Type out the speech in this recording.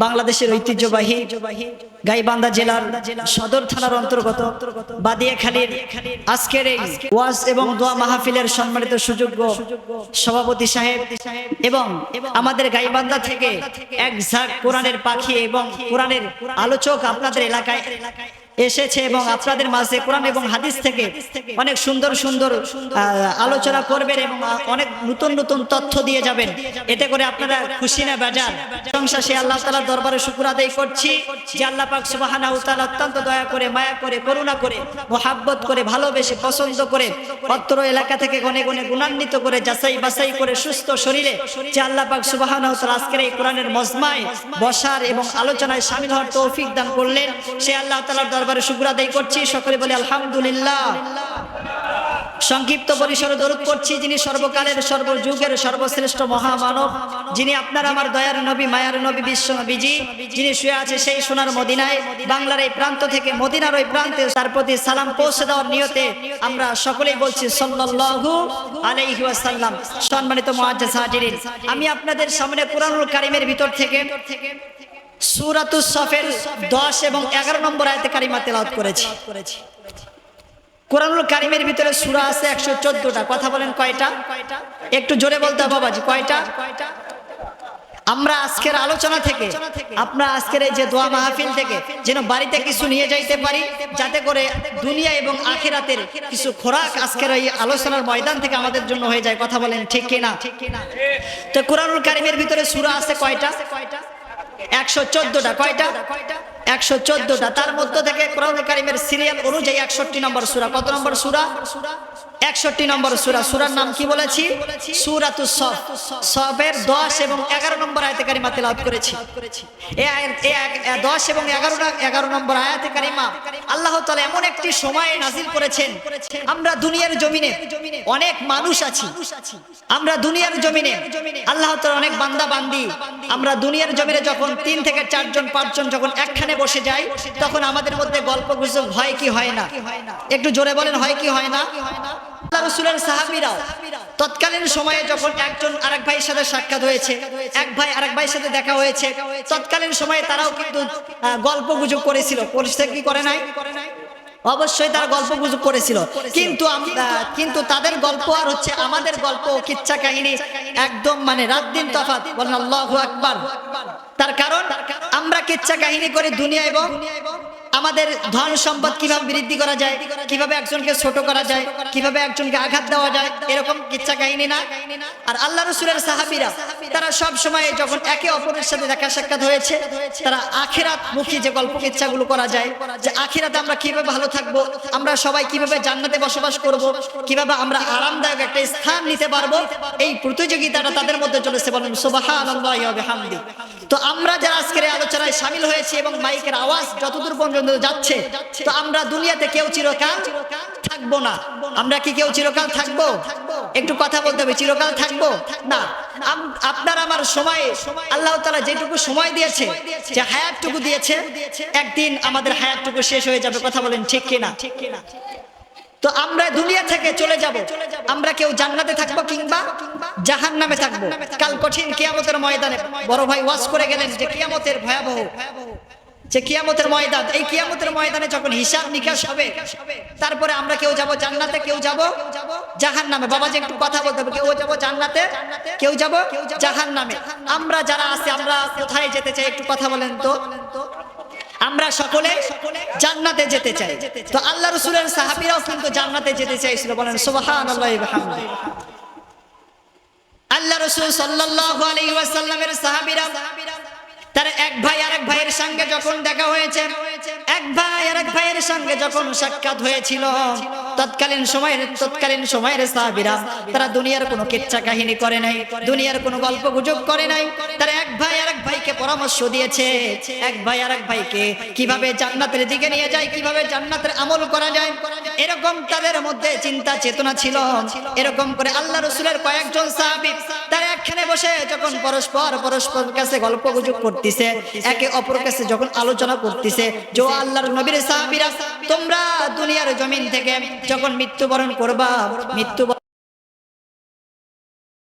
বাংলাদেশের ঐতিহ্যবাহী গাইবান্ধা জেলার সদর থানার অন্তর্গত বাদিয়াখালীর আজকের এই ওয়াজ এবং দোয়া মাহফিলের সম্মানিত সুযোগ্য সভাপতি সাহেব এবং আমাদের গাইবান্ধা থেকে এক ঝাঁক কোরআনের পাখি এবং কোরআনের আলোচক আপনাদের এলাকায় এসেছে এবং আপনাদের মাঝে কোরআন এবং হাদিস থেকে অনেক সুন্দর সুন্দর আলোচনা করবেন এবং অনেক নতুন নতুন তথ্য দিয়ে যাবেন। এতে করে আপনারা খুশি না বেজার? প্রশংসা সে আল্লাহ তাআলার দরবারে শুকর আদায় করছি যে আল্লাহ পাক সুবহানাহু ওয়া তাআলা অত্যন্ত দয়া করে, মায়া করে, করুণা করে, মোহাব্বত করে, ভালোবেসে, পছন্দ করে অত্র এলাকা থেকে গনে গনে গুণান্বিত করে, যাচাই বাছাই করে সুস্থ শরীরে যে আল্লাহ পাক সুবহানাহু ওয়া তাআলা আজকের এই কোরআনের মজমায় বসার এবং আলোচনায় শামিল হওয়ার তৌফিক দান করলেন। সে আল্লাহ তাআলার দরবারে শুকর আদায় করছি। সকলে বলে আলহামদুলিল্লাহ। সংক্ষিপ্ত পরিসরে দরুদ পড়ছি যিনি সর্বকালের সর্বযুগের সর্বশ্রেষ্ঠ মহামানব, যিনি আপনার আমার দয়ার নবী, মায়ার নবী, বিশ্ব নবীজি, যিনি শুয়ে আছে সেই সোনার মদিনায়, বাংলার এই প্রান্ত থেকে মদিনার ওই প্রান্তে তার প্রতি সালাম পৌঁছে দেওয়ার নিয়তে আমরা সকলেই বলছি সাল্লাল্লাহু আলাইহি ওয়াসাল্লাম। সম্মানিত মুআজ্জাজ হাজিরিন, আমি আপনাদের সামনে কুরআনুল কারীমের ভিতর থেকে সূরাতুস সফের 10 এবং 11 নম্বর আয়াতে কারিমা তেলাওয়াত করেছি। কুরআনুল কারীমের ভিতরে সূরা আছে 114টা। কথা বলেন কয়টা? একটু জোরে বলতে হবে বাবাজি, কয়টা? আমরা আজকের আলোচনা থেকে, আপনারা আজকের এই যে দোয়া মাহফিল থেকে যেন বাড়িতে কিছু নিয়ে যাইতে পারি, যাতে করে দুনিয়া এবং আখিরাতের কিছু খোরাক আজকের এই আলোচনার ময়দান থেকে আমাদের জন্য হয়ে যায়। কথা বলেন ঠিক কি না? তো কুরআনুল কারীমের ভিতরে সূরা আছে কয়টা? 114টা। কয়টা? 114টা। তার মধ্য থেকে কুরআনুল কারীমের সিরিয়াল অনুযায়ী 61 নম্বর সূরা। কত নম্বর সূরা? 61 নম্বর সূরা। সূরার নাম কি বলেছি? সূরাতুস সফ। সফের 10 এবং 11 নম্বর আয়াতে কারিমা তেলাওয়াত করেছি। এই 10 এবং 11 নম্বর আয়াতে কারিমা আল্লাহ তাআলা এমন একটি সময়ে নাজিল করেছেন, আমরা দুনিয়ার জমিনে অনেক মানুষ আছি, আমরা দুনিয়ার জমিনে আল্লাহ তাআলা অনেক বান্দা বান্দি, আমরা দুনিয়ার জমিনে যখন 3 থেকে 4 জন 5 জন যখন একখানে বসে যাই, তখন আমাদের মধ্যে গল্প গুজব হয় কি হয় না? একটু জোরে বলেন, হয় কি হয় না? আল্লাহ রাসূলের সাহাবীরাও তৎকালীন সময়ে যখন একজন আরেক ভাইয়ের সাথে সাক্ষাৎ হয়েছে, এক ভাই আরেক ভাইয়ের সাথে দেখা হয়েছে, তৎকালীন সময়ে তারাও কিন্তু গল্প গুজব করেছিল। করছে কি করে নাই? অবশ্যই তারা গল্প গুজব করেছিল, কিন্তু তাদের গল্প আর হচ্ছে আমাদের গল্প, কিচ্ছা কাহিনী একদম মানে রাত দিন তফাৎ। বলেন আল্লাহু আকবার। তার কারণ আমরা কিচ্ছা কাহিনী করি দুনিয়া এবং আমাদের ধন সম্পদ কিভাবে বৃদ্ধি করা যায়, কিভাবে একজনকে ছোট করা যায়, কিভাবে একজনকে আঘাত দেওয়া যায়, এরকম কিচ্ছা কাহিনী না। আর আল্লাহ রাসূলের সাহাবীরা তারা সব সময় যখন একে অপরের সাথে দেখা সাক্ষাৎ হয়েছে, তারা আখিরাত মুখী যে গল্প কিচ্ছাগুলো করা যায়, যে আখিরাতে আমরা কিভাবে ভালো থাকবো, আমরা সবাই কিভাবে জান্নাতে বসবাস করব, কিভাবে আমরা আরামদায়ক একটা স্থান নিতে পারবো, এই প্রতিযোগিতাটা তাদের মধ্যে চলেছে। বলেন সুবহানাল্লাহি ওয়া বিহামদি। তো আমরা যারা আজকের এই আলোচনায় শামিল হয়েছি এবং মাইকের আওয়াজ যতদূর পর্যন্ত যাচ্ছে, তো আমরা দুনিয়াতে কেউ চিরকাল থাকবো না। আমরা কি কেউ চিরকাল থাকবো? একটু কথা বলতে হবে, চিরকাল থাকবো না। আপনার আমার সময়ে আল্লাহ তাআলা যেটুকু সময় দিয়েছে, যে হায়াতটুকু দিয়েছে, একদিন আমাদের হায়াতটুকু শেষ হয়ে যাবে। কথা বলেন ঠিক কি না? তো আমরা দুনিয়া থেকে চলে যাব, আমরা কেউ জান্নাতে থাকবো কিংবা জাহান্নামে থাকবো। কাল কঠিন কিয়ামতের ময়দানে বড় ভাই ওয়াজ করে গেলেন যে কিয়ামতের ভয়াবহ যে কিয়ামতের ময়দান, এই কিয়ামতের ময়দানে যখন হিসাব নিকাশ হবে, তারপরে আমরা কেউ যাব জান্নাতে, কেউ যাব জাহান্নামে। বাবাজি একটু কথা বলতে হবে, কেউ যাব জান্নাতে, কেউ যাব জাহান্নামে। আমরা যারা আছি আমরা কোথায় যেতে চাই? একটু কথা বলেন তো। আমরা সকলে জান্নাতে যেতে চাই। তো আল্লাহ রাসূলের সাহাবীরাও কিন্তু জান্নাতে যেতে চাইছিল। বলেন সুবহানাল্লাহি ওয়া বিহামদিহি। আল্লাহ রাসূল সাল্লাল্লাহু আলাইহি ওয়াসাল্লামের সাহাবীরা তার এক ভাই আরেক ভাইয়ের সঙ্গে যখন দেখা হয়েছে, এক ভাই আরেক ভাইয়ের সঙ্গে যখন সাক্ষাৎ হয়েছিল, তৎকালীন সময়ের সাহাবীরা তারা দুনিয়ার কোনো কিচ্ছা কাহিনী করে নাই, দুনিয়ার কোনো গল্প গুজব করে নাই। তারা এক ভাই আরেক ভাইকে পরামর্শ দিয়েছে, এক ভাই আরেক ভাইকে কিভাবে জান্নাতের দিকে নিয়ে যায়, কিভাবে জান্নাতের আমল করা যায়, এরকম তাদের মধ্যে চিন্তা চেতনা ছিল। এরকম করে আল্লাহ রাসূলের কয়েকজন সাহাবী তারা একখানে বসে যখন পরস্পর কাছে গল্প গুজব করতেছে, একে অপর কাছে যখন আলোচনা করতেছে, যে আল্লাহর নবীর সাহাবীরা তোমরা দুনিয়ার জমিন থেকে যখন মৃত্যুবরণ করবা,